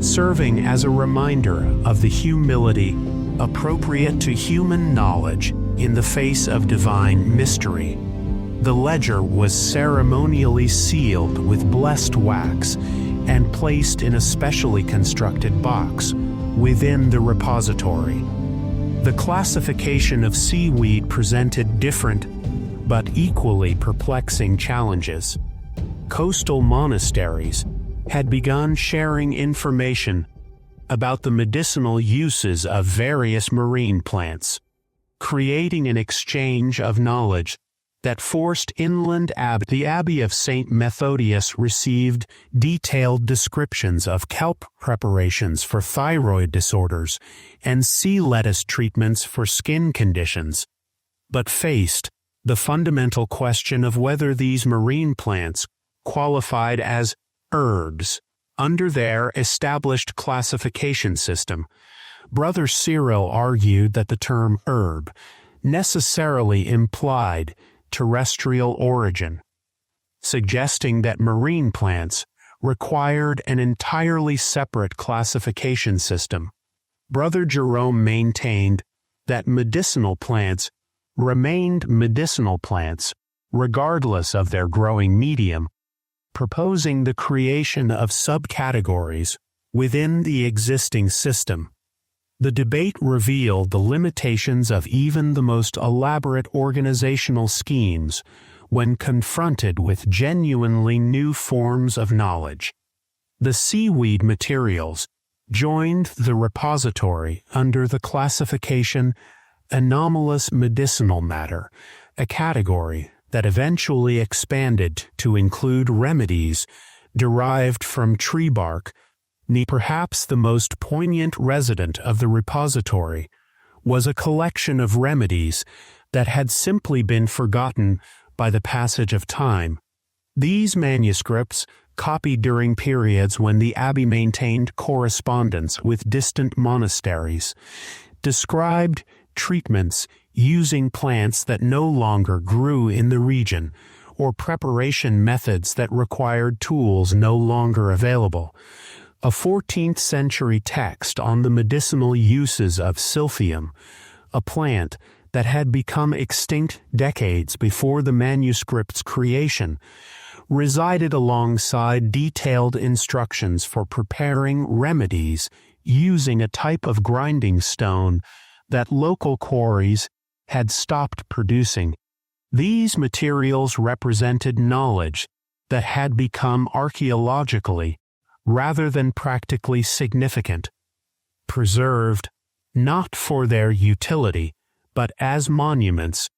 serving as a reminder of the humility appropriate to human knowledge in the face of divine mystery. The ledger was ceremonially sealed with blessed wax and placed in a specially constructed box within the repository. The classification of seaweed presented different but equally perplexing challenges. Coastal monasteries had begun sharing information about the medicinal uses of various marine plants, creating an exchange of knowledge that forced inland abbey. The Abbey of St. Methodius received detailed descriptions of kelp preparations for thyroid disorders and sea lettuce treatments for skin conditions, but faced the fundamental question of whether these marine plants qualified as herbs under their established classification system. Brother Cyril argued that the term herb necessarily implied terrestrial origin, suggesting that marine plants required an entirely separate classification system. Brother Jerome maintained that medicinal plants remained medicinal plants regardless of their growing medium, proposing the creation of subcategories within the existing system. The debate revealed the limitations of even the most elaborate organizational schemes when confronted with genuinely new forms of knowledge. The seaweed materials joined the repository under the classification anomalous medicinal matter, a category that eventually expanded to include remedies derived from tree bark. Perhaps the most poignant resident of the repository was a collection of remedies that had simply been forgotten by the passage of time. These manuscripts, copied during periods when the abbey maintained correspondence with distant monasteries, described treatments using plants that no longer grew in the region, or preparation methods that required tools no longer available. A 14th century text on the medicinal uses of silphium, a plant that had become extinct decades before the manuscript's creation, resided alongside detailed instructions for preparing remedies using a type of grinding stone that local quarries had stopped producing. These materials represented knowledge that had become archaeologically, rather than practically significant, preserved not for their utility, but as monuments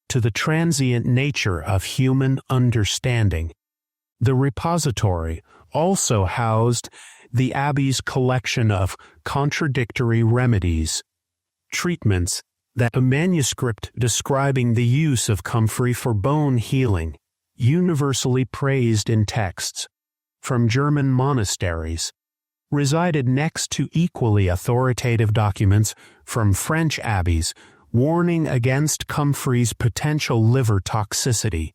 to the transient nature of human understanding. The repository also housed the abbey's collection of contradictory remedies, treatments that a manuscript describing the use of comfrey for bone healing, universally praised in texts from German monasteries, resided next to equally authoritative documents from French abbeys warning against comfrey's potential liver toxicity.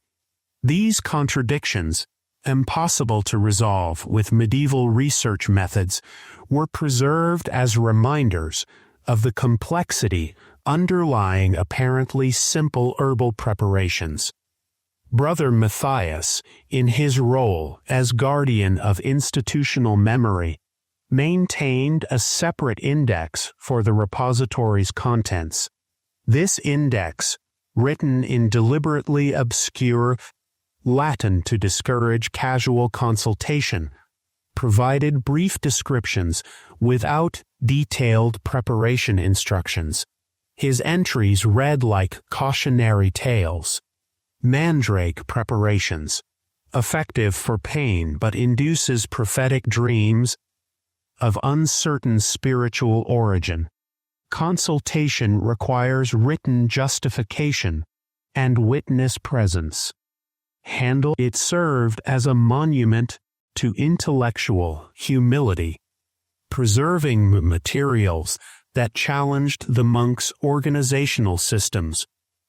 These contradictions, impossible to resolve with medieval research methods, were preserved as reminders of the complexity underlying apparently simple herbal preparations. Brother Matthias, in his role as guardian of institutional memory, maintained a separate index for the repository's contents. This index, written in deliberately obscure Latin to discourage casual consultation, provided brief descriptions without detailed preparation instructions. His entries read like cautionary tales. Mandrake preparations, effective for pain but induces prophetic dreams of uncertain spiritual origin. Consultation requires written justification and witness presence. It served as a monument to intellectual humility, preserving materials that challenged the monks' organizational systems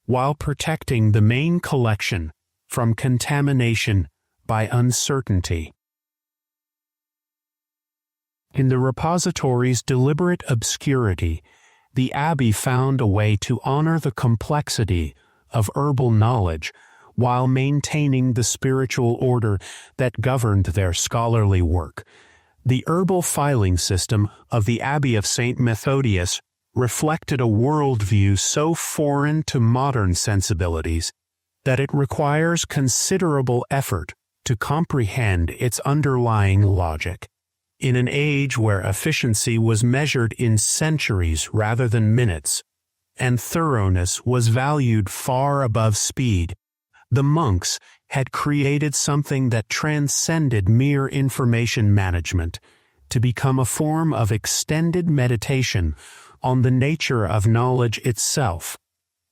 while protecting the main collection from contamination by uncertainty. In the repository's deliberate obscurity, the abbey found a way to honor the complexity of herbal knowledge while maintaining the spiritual order that governed their scholarly work. The herbal filing system of the Abbey of St. Methodius reflected a worldview so foreign to modern sensibilities that it requires considerable effort to comprehend its underlying logic. In an age where efficiency was measured in centuries rather than minutes, and thoroughness was valued far above speed, the monks had created something that transcended mere information management to become a form of extended meditation on the nature of knowledge itself.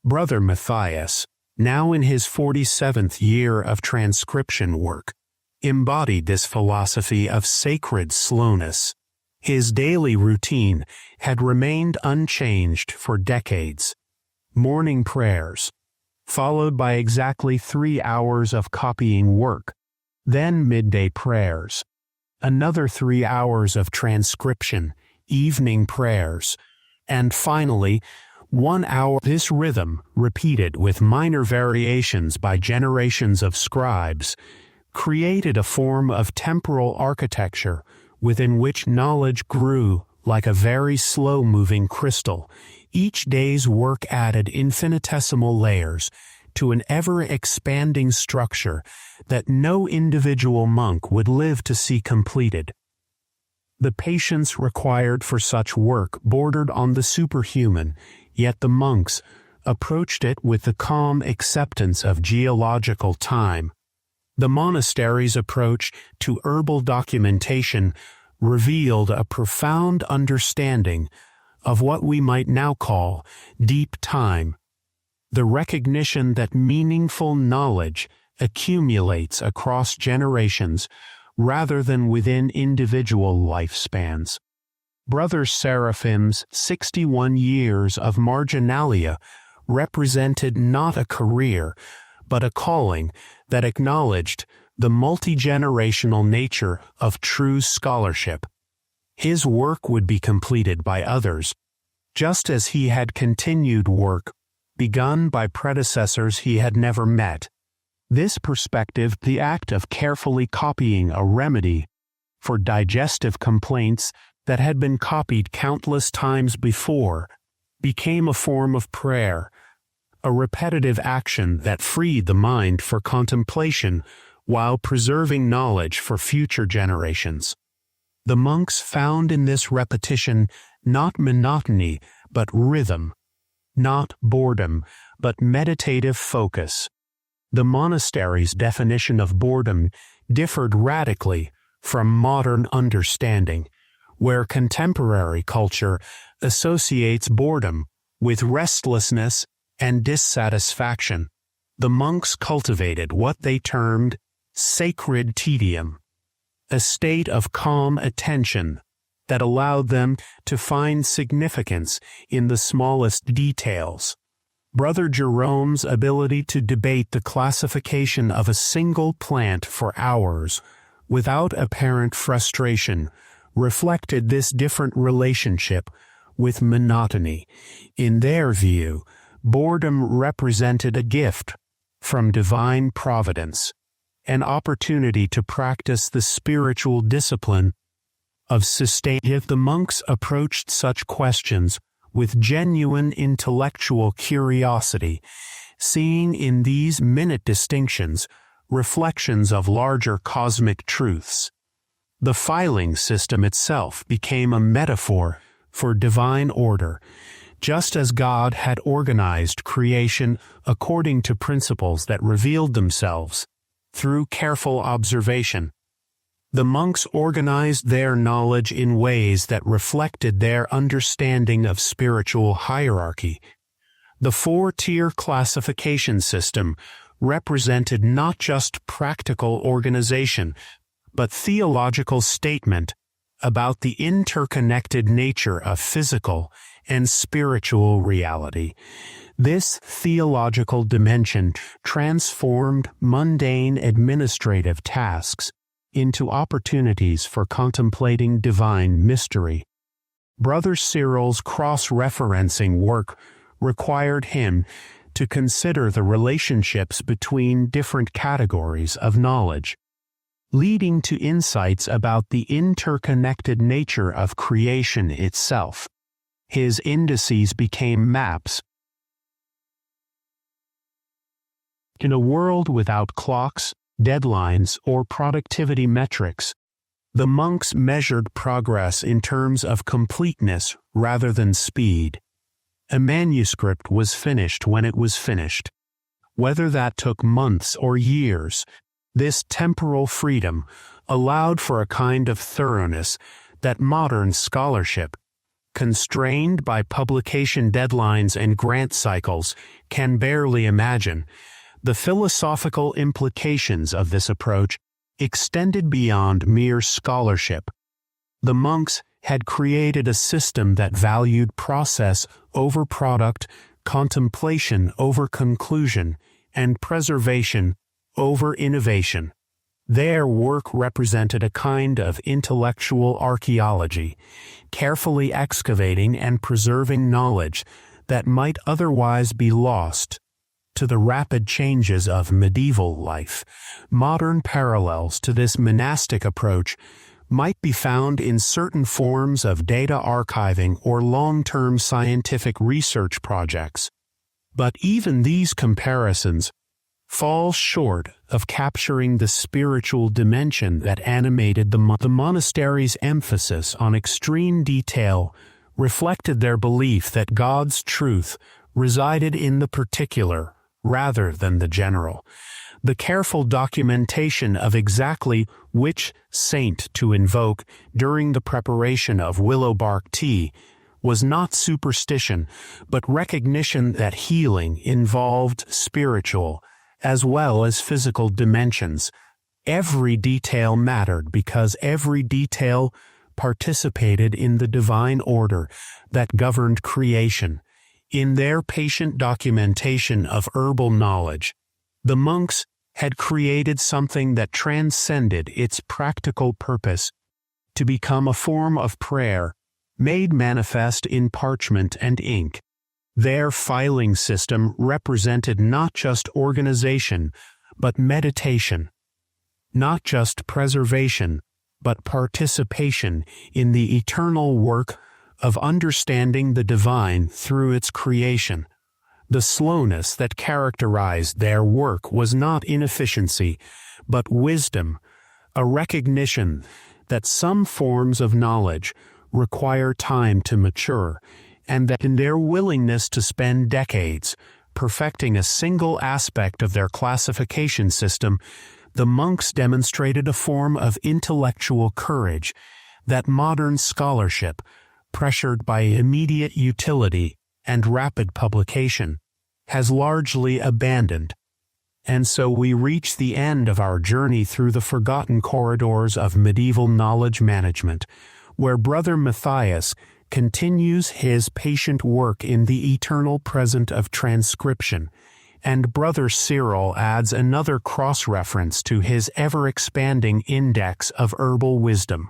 Brother Matthias, now in his 47th year of transcription work, embodied this philosophy of sacred slowness. His daily routine had remained unchanged for decades. Morning prayers, followed by exactly 3 hours of copying work, then midday prayers, another 3 hours of transcription, evening prayers, and finally 1 hour. This rhythm, repeated with minor variations by generations of scribes, created a form of temporal architecture within which knowledge grew like a very slow-moving crystal. Each day's work added infinitesimal layers to an ever-expanding structure that no individual monk would live to see completed. The patience required for such work bordered on the superhuman, yet the monks approached it with the calm acceptance of geological time. The monastery's approach to herbal documentation revealed a profound understanding of what we might now call deep time, the recognition that meaningful knowledge accumulates across generations rather than within individual lifespans. Brother Seraphim's 61 years of marginalia represented not a career, but a calling that acknowledged the multi-generational nature of true scholarship. His work would be completed by others, just as he had continued work begun by predecessors he had never met. This perspective, the act of carefully copying a remedy for digestive complaints that had been copied countless times before, became a form of prayer, a repetitive action that freed the mind for contemplation while preserving knowledge for future generations. The monks found in this repetition not monotony but rhythm, not boredom but meditative focus. The monastery's definition of boredom differed radically from modern understanding, where contemporary culture associates boredom with restlessness and dissatisfaction. The monks cultivated what they termed sacred tedium, a state of calm attention that allowed them to find significance in the smallest details. Brother Jerome's ability to debate the classification of a single plant for hours without apparent frustration reflected this different relationship with monotony. In their view, boredom represented a gift from divine providence, an opportunity to practice the spiritual discipline of sustain. If the monks approached such questions with genuine intellectual curiosity, seeing in these minute distinctions reflections of larger cosmic truths. The filing system itself became a metaphor for divine order, just as God had organized creation according to principles that revealed themselves through careful observation. The monks organized their knowledge in ways that reflected their understanding of spiritual hierarchy. The four-tier classification system represented not just practical organization, but theological statement about the interconnected nature of physical and spiritual reality. This theological dimension transformed mundane administrative tasks into opportunities for contemplating divine mystery. Brother Cyril's cross-referencing work required him to consider the relationships between different categories of knowledge, leading to insights about the interconnected nature of creation itself. His indices became maps. In a world without clocks, deadlines, or productivity metrics, the monks measured progress in terms of completeness rather than speed. A manuscript was finished when it was finished. Whether that took months or years, this temporal freedom allowed for a kind of thoroughness that modern scholarship, constrained by publication deadlines and grant cycles, can barely imagine. The philosophical implications of this approach extended beyond mere scholarship. The monks had created a system that valued process over product, contemplation over conclusion, and preservation over innovation. Their work represented a kind of intellectual archaeology, carefully excavating and preserving knowledge that might otherwise be lost to the rapid changes of medieval life. Modern parallels to this monastic approach might be found in certain forms of data archiving or long-term scientific research projects. But even these comparisons fall short of capturing the spiritual dimension that animated the monastery's emphasis on extreme detail reflected their belief that God's truth resided in the particular rather than the general. The careful documentation of exactly which saint to invoke during the preparation of willow bark tea was not superstition, but recognition that healing involved spiritual as well as physical dimensions. Every detail mattered because every detail participated in the divine order that governed creation. In their patient documentation of herbal knowledge, the monks had created something that transcended its practical purpose to become a form of prayer made manifest in parchment and ink. Their filing system represented not just organization, but meditation, not just preservation, but participation in the eternal work of understanding the divine through its creation. The slowness that characterized their work was not inefficiency, but wisdom, a recognition that some forms of knowledge require time to mature, and that in their willingness to spend decades perfecting a single aspect of their classification system, the monks demonstrated a form of intellectual courage that modern scholarship, pressured by immediate utility and rapid publication, has largely abandoned. And so we reach the end of our journey through the forgotten corridors of medieval knowledge management, where Brother Matthias continues his patient work in the eternal present of transcription, and Brother Cyril adds another cross-reference to his ever-expanding index of herbal wisdom.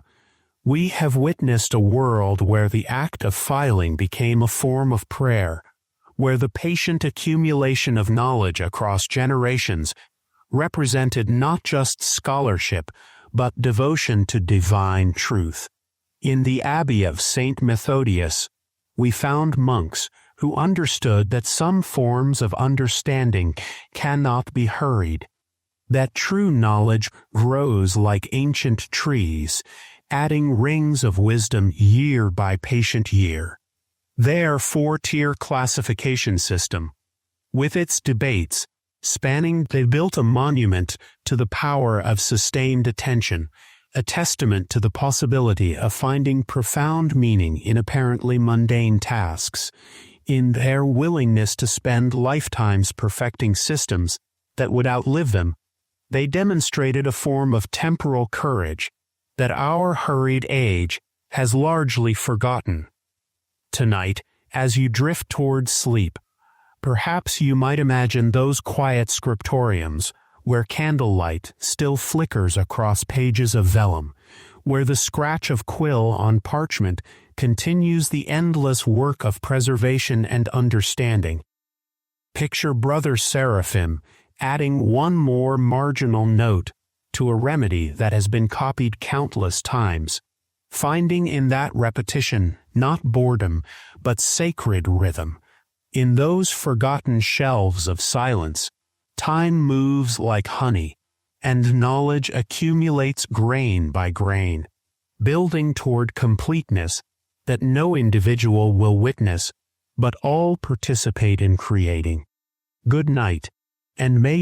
We have witnessed a world where the act of filing became a form of prayer, where the patient accumulation of knowledge across generations represented not just scholarship, but devotion to divine truth. In the Abbey of St. Methodius, we found monks who understood that some forms of understanding cannot be hurried, that true knowledge grows like ancient trees, adding rings of wisdom year by patient year. Their four-tier classification system, with its debates spanning, they built a monument to the power of sustained attention, a testament to the possibility of finding profound meaning in apparently mundane tasks. in their willingness to spend lifetimes perfecting systems that would outlive them. They demonstrated a form of temporal courage that our hurried age has largely forgotten. Tonight, as you drift towards sleep, perhaps you might imagine those quiet scriptoriums where candlelight still flickers across pages of vellum, where the scratch of quill on parchment continues the endless work of preservation and understanding. Picture Brother Seraphim adding one more marginal note to a remedy that has been copied countless times, finding in that repetition not boredom, but sacred rhythm. In those forgotten shelves of silence, time moves like honey, and knowledge accumulates grain by grain, building toward completeness that no individual will witness, but all participate in creating. Good night, and may